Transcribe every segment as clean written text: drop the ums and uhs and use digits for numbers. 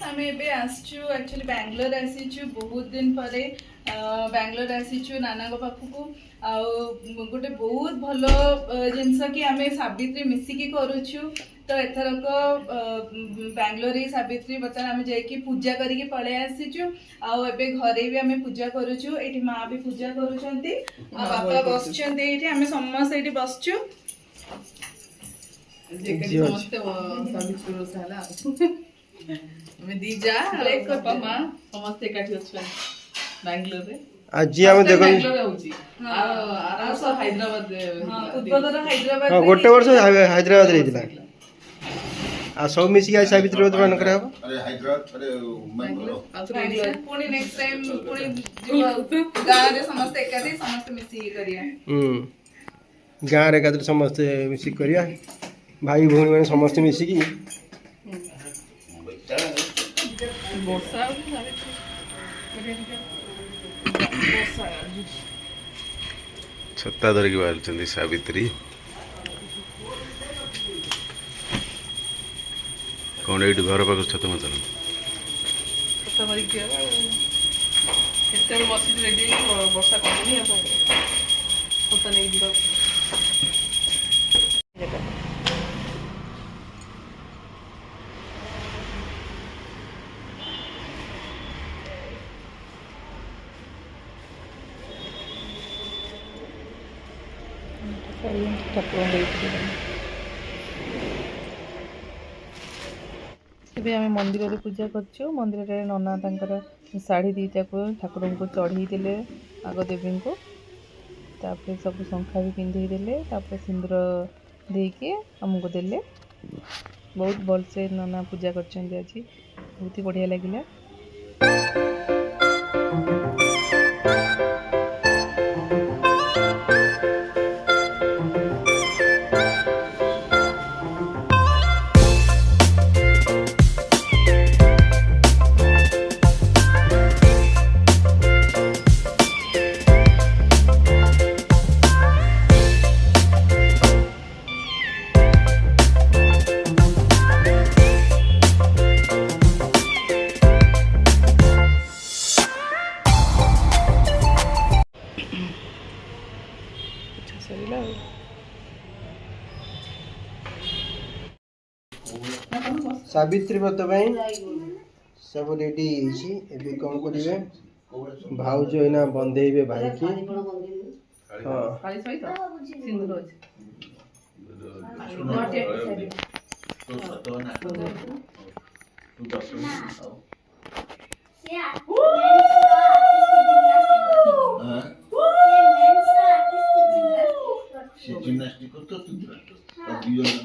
आम एक्चुअली बैंगलोर आसीचु बहुत दिन पर बैंगलोर आसीचु नाना पाखक गोटे बहुत भल जिनस कि आम सावित्री मिसिकी करुचु तो एथरक बैंगलोर ही सावित्री बर्तमान आम जाकि पूजा करके पलि आसीचु आबे घरे भी आम पूजा करुचु एठी माँ भी पूजा करुचंती बापा बसचंती एठी आम समस्त एठी बसचु समस्त सावित्री रोसाला दीजा पापा माँ समस्ते एकाठी अच्छे बैंगलोर रे आज हम देखो बैंगलोर होची आर सब हैदराबाद पूर्वतर हैदराबाद गोटे वर्ष हैदराबाद रे दिला आ सब मिसी आज सावित्री व्रत पालन करे हबो अरे हैदराबाद अरे बैंगलोर पुणी नेक्स्ट टाइम पुणी गाँव रे समस्त एकाठी समस्त मिसी गाँव रे एकाठी समस्त मिसी करिया भाई भौणी माने समस्त मिसी की ବର୍ଷା छत्ता धरिकी बाहर सावित्री कौन ये घर पाख छत मचल ଛତା ଧରିକି କେତେବେଳେ ବସିକି ରେଡ଼ି ବର୍ଷା କମୁନି ଛତା ନେଇକି ଯିବା ଏବେ ଆମେ ମନ୍ଦିରରେ ପୂଜା କରୁଛୁ ମନ୍ଦିରରେ ନନା ତାଙ୍କର ଶାଢ଼ୀ ଦୁଇଟାକୁ ଠାକୁରଙ୍କୁ ଚଢ଼େଇ ଦେଲେ ଆଗ ଦେବୀଙ୍କୁ ତାପରେ ସବୁ ଶଙ୍ଖା ବି ପିନ୍ଧେଇ ଦେଲେ ତାପରେ ସିନ୍ଦୁର ଦେଇକି ଆମକୁ ଦେଲେ ବହୁତ ଭଲସେ ନନା ପୂଜା କରିଛନ୍ତି ଆଜି ବହୁତ ହି ବଢ଼ିଆ ଲାଗିଲା सावित्री व्रत सब रेडी एबे कौन करिवे भाउज एना बंधेइबे भाई की हां काली सहित सिंदूर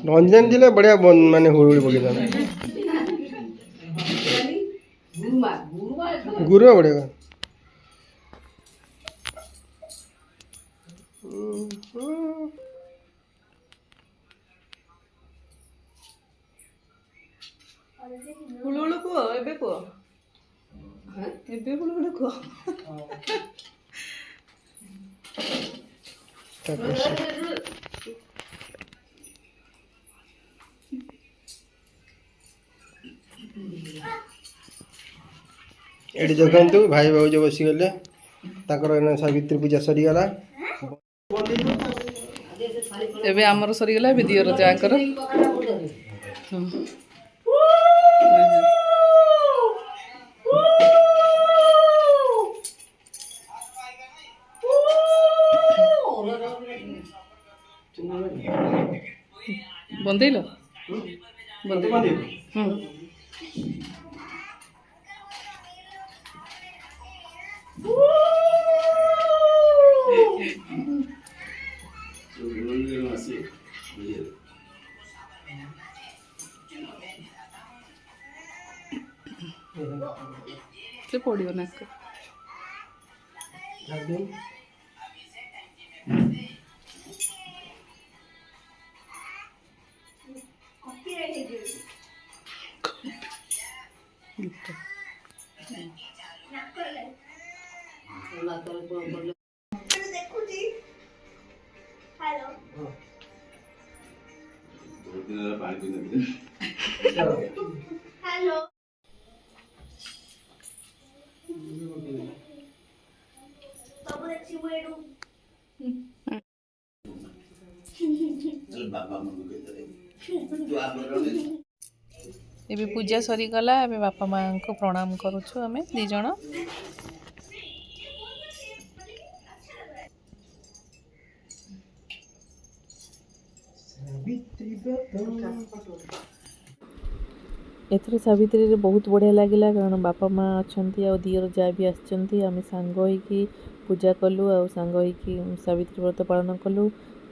रंजन दिले बढ़िया माने हुड़ुड़ी पके गुरु बढ़िया हुलुलु को एबे हुलुलु को एटी देखु भाई भाउज बसी गले सावित्री पूजा सरी गला एबे हमर सरी गला एबे दियर जाकर बंदेलो बंदे से पड़ियो ना हेलो ଏବେ ପୂଜା ସରିଗଲା ଏବେ ବାପା ମାଆଙ୍କୁ ପ୍ରଣାମ କରୁଛୁ ଆମେ ଦି ଜଣ। ଏଥର ସାବିତ୍ରୀରେ ବହୁତ ବଢ଼ିଆ ଲାଗିଲା କାରଣ ବାପା ମା ଅଛନ୍ତି ଆଉ ଦିଅର ଯାଆ ବି ଆସିଛନ୍ତି। ଆମେ ସାଙ୍ଗ ହେଇକି ପୂଜା କଲୁ ଆଉ ସାଙ୍ଗ ହେଇକି ସାବିତ୍ରୀ ବ୍ରତ ପାଳନ କଲୁ।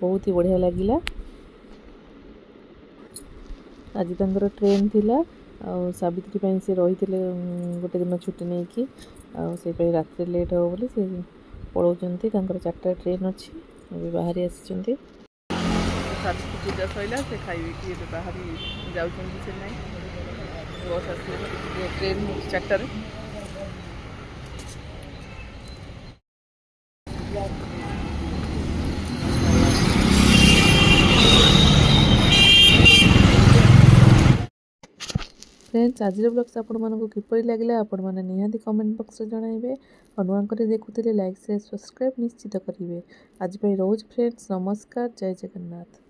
ବହୁତ ହି ବଢ଼ିଆ ଲାଗିଲା। ଆଜି ତାଙ୍କର ଟ୍ରେନ୍ ଥିଲା ଆଉ ସାବିତ୍ରୀ ପାଇଁ ସେ ରହିଥିଲେ ଗୋଟେ ଦିନ ଛୁଟି ନେଇକି ଆଉ ସେପାଇଁ ରାତିରେ ଲେଟ୍ ହେବ ବୋଲି ସେ ପଳାଉଛନ୍ତି। ତାଙ୍କର 4ଟା ଟ୍ରେନ୍ ଅଛି ଏବେ ବାହାରି ଆସିଛନ୍ତି। ସାବିତ୍ରୀ ପୂଜା ସରିଲା ସେ ଖାଇକି ଏବେ ବାହାରି ଯାଉଛନ୍ତି ଚେନ୍ନାଇ। ବସ୍ ଆସିଲେ ଟ୍ରେନ୍ 4ଟାରେ। फ्रेंड्स आजिर ब्लग्स आपको किपरि लगे आपने निहाती कमेंट बॉक्स में जणाइबे और नुआ कर देखुले लाइक शेयर सब्सक्राइब निश्चित करेंगे। आज रोज फ्रेंड्स नमस्कार जय जगन्नाथ।